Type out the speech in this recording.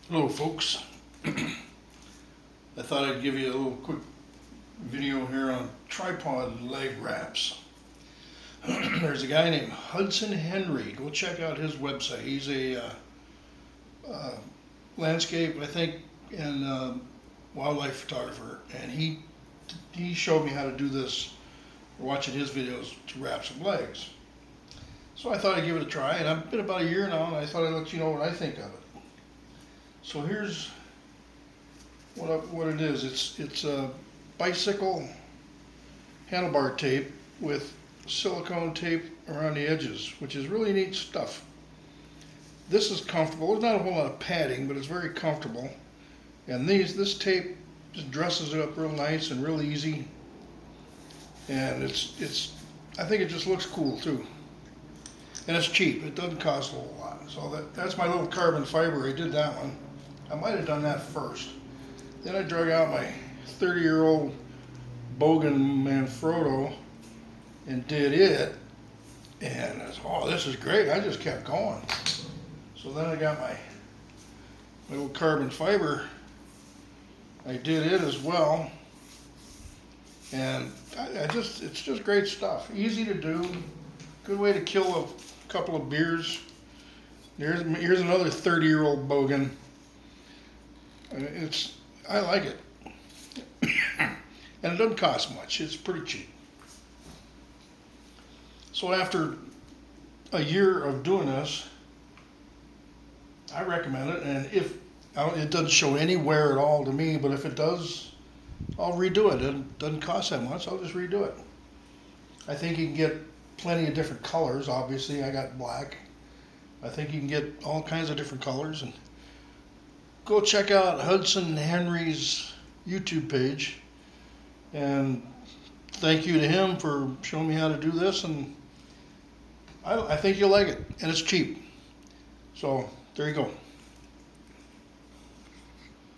Hello folks, I thought I'd give you a little quick video here on tripod leg wraps. There's a guy named Hudson Henry. Go check out his website. He's a landscape, I think, and wildlife photographer, and he showed me how to do this watching his videos to wrap some legs. So I thought I'd give it a try, and I've been about a year now, and I thought I'd let you know what I think of it. So here's what it is. It's a bicycle handlebar tape with silicone tape around the edges, which is really neat stuff. This is comfortable. There's not a whole lot of padding, but it's very comfortable. And this tape just dresses it up real nice and real easy. And I think it just looks cool too. And it's cheap. It doesn't cost a whole lot. So that's my little carbon fiber. I did that one. I might have done that first. Then I drug out my 30-year-old Bogan Manfrotto and did it. And I said, oh, this is great. I just kept going. So then I got my little carbon fiber. I did it as well. And it's just great stuff. Easy to do. Good way to kill a couple of beers. Here's another 30-year-old Bogan. I like it. And it doesn't cost much. It's pretty cheap. So after a year of doing this, I recommend it. And if it doesn't show any wear at all to me, but if it does, I'll redo it. It doesn't cost that much. I'll just redo it. I think you can get plenty of different colors. Obviously, I got black. I think you can get all kinds of different colors. And go check out Hudson Henry's YouTube page. And thank you to him for showing me how to do this. And I think you'll like it. And it's cheap. So there you go.